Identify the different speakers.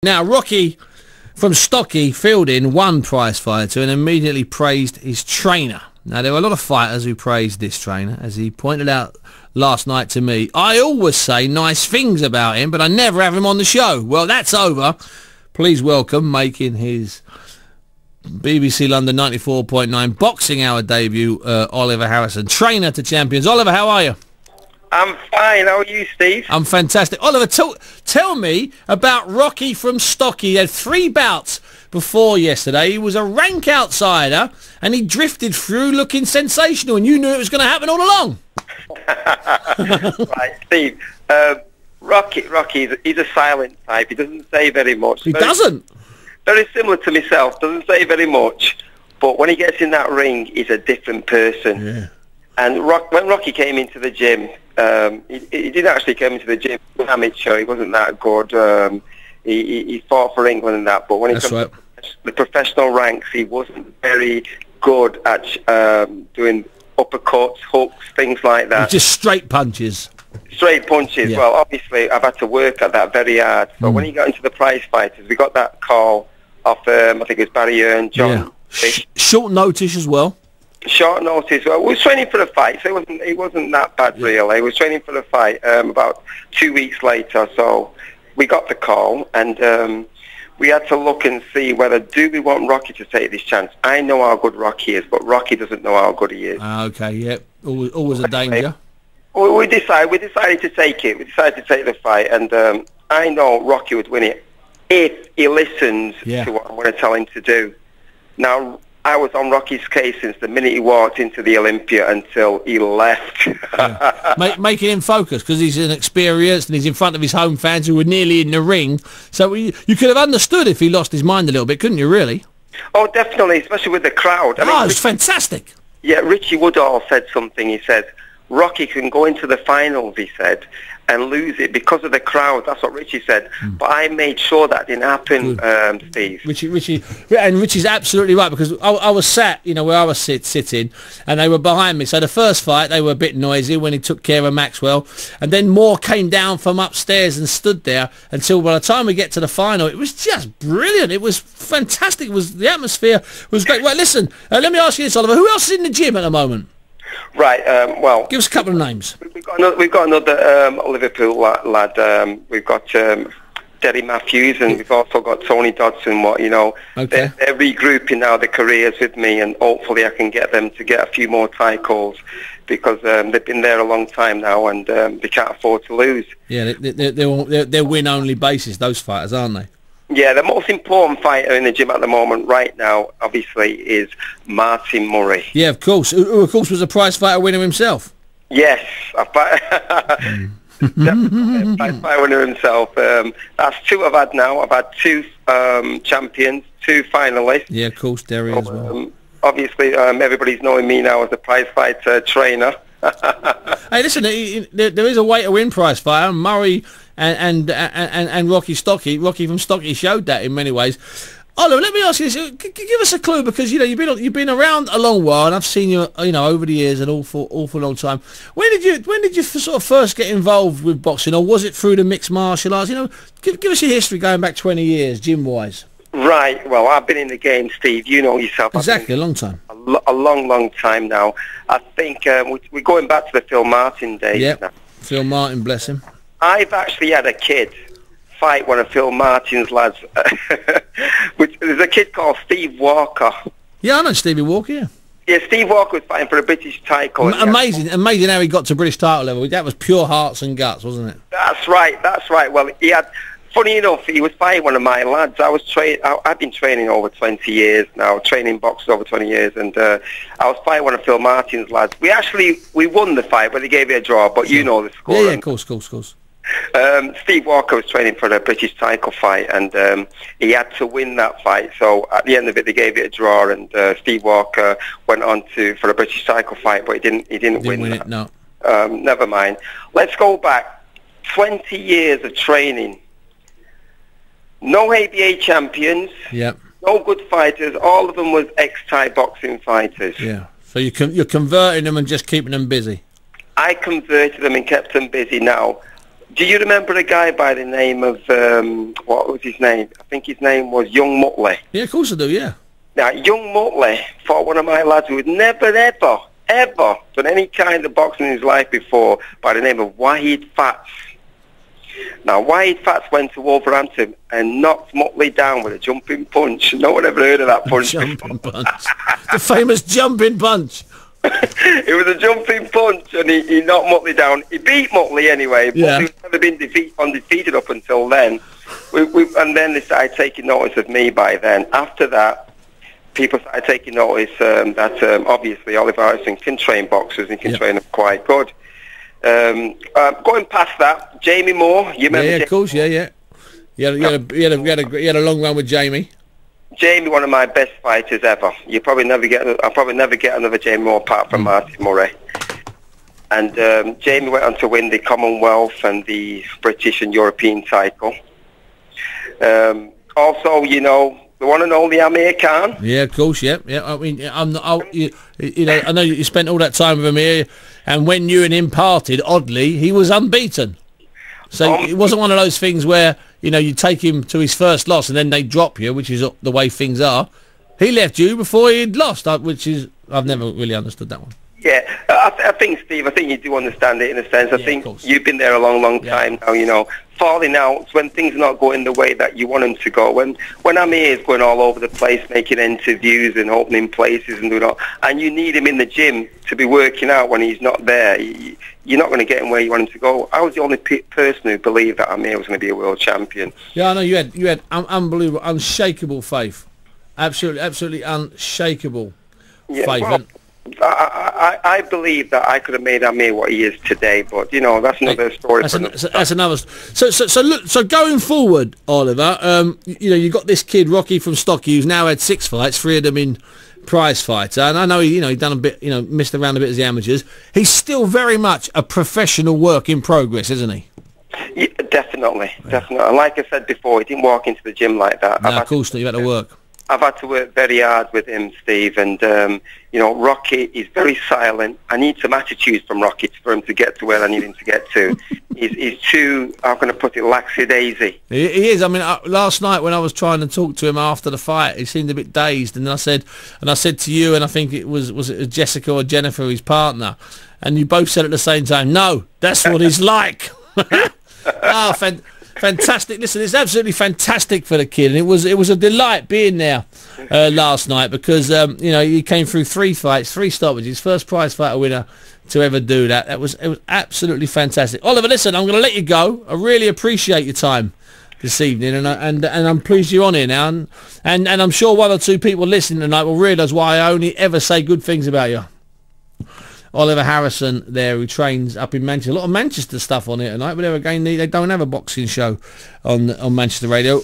Speaker 1: Now, Rocky from Stocky Fielding won Prizefighter and immediately praised his trainer. Now, there were a lot of fighters who praised this trainer. As he pointed out last night to me, I always say nice things about him, but I never have him on the show. Well, that's over. Please welcome, making his BBC London 94.9 Boxing Hour debut, Oliver Harrison, trainer to champions. Oliver, how are you?
Speaker 2: I'm fine. How are you, Steve?
Speaker 1: I'm fantastic. Oliver, tell me about Rocky from Stocky. He had 3 bouts before yesterday. He was a rank outsider, and he drifted through looking sensational, and you knew it was going to happen all along.
Speaker 2: Right, Steve. Rocky, he's a silent type. He doesn't say very much.
Speaker 1: He doesn't? Very
Speaker 2: similar to myself. Doesn't say very much. But when he gets in that ring, he's a different person.
Speaker 1: Yeah.
Speaker 2: And when Rocky came into the gym, he didn't actually come into the gym amateur. He wasn't that good. He fought for England and that, but when he comes to the professional ranks, he wasn't very good at doing uppercuts, hooks, things like that.
Speaker 1: Just straight punches.
Speaker 2: Straight punches. Yeah. Well, obviously, I've had to work at that very hard. So when he got into the Prizefighters, we got that call off, I think it was Barry Earn, John.
Speaker 1: Yeah. Short notice as well.
Speaker 2: Short notice. Well, we was training for the fight, so it wasn't that bad, really. He was training for the fight about 2 weeks later, so we got the call, and we had to look and see whether do we want Rocky to take this chance. I know how good Rocky is, but Rocky doesn't know how good he is.
Speaker 1: Okay, yeah, always a danger.
Speaker 2: We decided to take it. We decided to take the fight, and I know Rocky would win it if he listens to what I'm going to tell him to do. Now, I was on Rocky's case since the minute he walked into the Olympia until he left.
Speaker 1: Making him focus, because he's inexperienced and he's in front of his home fans who were nearly in the ring. So you could have understood if he lost his mind a little bit, couldn't you, really?
Speaker 2: Oh, definitely, especially with the crowd.
Speaker 1: I mean, it was fantastic.
Speaker 2: Yeah, Richie Woodall said something. He said, Rocky can go into the finals, he said, and lose it because of the crowd. That's what Richie said. But I made sure that didn't happen, Steve.
Speaker 1: Richie's absolutely right, because I was sat, where I was sitting, and they were behind me. So the first fight, they were a bit noisy when he took care of Maxwell, and then Moore came down from upstairs and stood there until by the time we get to the final, it was just brilliant. It was fantastic. The atmosphere was great. Well, listen, let me ask you this, Oliver. Who else is in the gym at the moment?
Speaker 2: Right, well...
Speaker 1: Give us a couple of names.
Speaker 2: We've got another Liverpool lad. We've got Derry Matthews, and we've also got Tony Dodson. Okay. They're regrouping now their careers with me, and hopefully I can get them to get a few more titles, because they've been there a long time now, and they can't afford to lose.
Speaker 1: Yeah, they're win-only basis, those fighters, aren't they?
Speaker 2: Yeah, the most important fighter in the gym at the moment right now, obviously, is Martin Murray.
Speaker 1: Yeah, of course. Who, of course, was a prizefighter winner himself.
Speaker 2: Yes, a prizefighter winner himself. That's 2 I've had now. I've had 2 champions, 2 finalists.
Speaker 1: Yeah, of course, Derry as well.
Speaker 2: Obviously, everybody's knowing me now as a prizefighter trainer.
Speaker 1: Hey, listen, there is a way to win prizefighter. Murray and Rocky from Stocky showed that in many ways. Oliver, let me ask you this: give us a clue, because you've been around a long while, and I've seen you over the years an awful long time. When did you sort of first get involved with boxing, or was it through the mixed martial arts? Give us your history going back 20 years, gym wise. Right. Well, I've been in the game, Steve. You know yourself. Exactly, a long time.
Speaker 2: A long time now. I think we're going back to the Phil Martin days.
Speaker 1: Yeah,
Speaker 2: now.
Speaker 1: Phil Martin, bless him.
Speaker 2: I've actually had a kid fight one of Phil Martin's lads. There's a kid called Steve Walker.
Speaker 1: Yeah, I know Stevie Walker, yeah.
Speaker 2: Yeah, Steve Walker was fighting for a British title.
Speaker 1: Amazing how he got to British title level. That was pure hearts and guts, wasn't it?
Speaker 2: That's right. Well, he had... Funny enough, he was fighting one of my lads. I've been training over 20 years now, training boxers over 20 years, and I was fighting one of Phil Martin's lads. We won the fight, but they gave it a draw, but you know the score.
Speaker 1: Yeah, of course.
Speaker 2: Steve Walker was training for the British title fight, and he had to win that fight. So at the end of it, they gave it a draw, and Steve Walker went on for a British title fight, but he didn't win
Speaker 1: it, no.
Speaker 2: Never mind. Let's go back 20 years of training. No ABA champions.
Speaker 1: Yep.
Speaker 2: No good fighters. All of them was ex-Thai boxing fighters.
Speaker 1: Yeah. So you're converting them and just keeping them busy.
Speaker 2: I converted them and kept them busy. Now, Do you remember a guy by the name of, what was his name? I think his name was Young Mutley.
Speaker 1: Yeah, of course I do, yeah.
Speaker 2: Now, Young Mutley fought one of my lads who had never, ever done any kind of boxing in his life before, by the name of Wahid Fats. Now, Wahid Fats went to Wolverhampton and knocked Mutley down with a jumping punch. No one ever heard of that punch.
Speaker 1: Jumping punch. The famous jumping punch.
Speaker 2: It was a jumping punch, and he knocked Mutley down. He beat Mutley anyway, but he'd never been undefeated up until then. And then they started taking notice of me by then. After that, people started taking notice that obviously Oliver Harrison can train boxers and can train them quite good. Going past that, Jamie Moore, you remember?
Speaker 1: Yeah, of course, yeah. You had a long run with Jamie.
Speaker 2: Jamie, one of my best fighters ever. I'll probably never get another Jamie Moore apart from Martin Murray. And Jamie went on to win the Commonwealth and the British and European title. Also, you know, the one and only Amir Khan.
Speaker 1: Yeah, of course, yeah. I mean, you know, I know you spent all that time with Amir, and when you and him parted, oddly, he was unbeaten. So it wasn't one of those things where, you know, you take him to his first loss and then they drop you, which is the way things are. He left you before he'd lost, which is, I've never really understood that one.
Speaker 2: Yeah, I think, Steve, I think you do understand it in a sense. I think you've been there a long time now, you know. Falling out, when things are not going the way that you want them to go. When Amir is going all over the place, making interviews and opening places and doing all, and you need him in the gym to be working out when he's not there, you're not going to get him where you want him to go. I was the only person who believed that Amir was going to be a world champion.
Speaker 1: Yeah, I know you had unbelievable, unshakable faith. Absolutely unshakable faith.
Speaker 2: Well, I believe that I could have made Amir what he is today, but you know that's another story.
Speaker 1: That's another. So going forward, Oliver, you know, you got this kid Rocky from Stockey who's now had 6 fights, 3 of them in Prizefighter, and I know he's done a bit, you know, missed around a bit as the amateurs. He's still very much a professional work in progress, isn't he?
Speaker 2: Yeah, definitely. And like I said before, he didn't walk into the gym like that.
Speaker 1: No, of course not. You had to work.
Speaker 2: I've had to work very hard with him, Steve, and you know, Rocky is very silent. I need some attitude from Rocky for him to get to where I need him to get to. He's too, how can I put it, laxy-daisy.
Speaker 1: He is. I mean, last night when I was trying to talk to him after the fight, he seemed a bit dazed, and I said to you, and I think it was it Jessica or Jennifer, his partner, and you both said at the same time, no, that's what he's like. Fantastic. Listen, it's absolutely fantastic for the kid, and it was a delight being there last night because you know, he came through 3 fights, 3 stoppages, first Prizefighter winner to ever do that. It was absolutely fantastic. Oliver, listen, I'm going to let you go. I really appreciate your time this evening, and I'm pleased you're on here now, and I'm sure 1 or 2 people listening tonight will realise why I only ever say good things about you. Oliver Harrison there, who trains up in Manchester. A lot of Manchester stuff on here tonight, but there again, they don't have a boxing show on Manchester radio.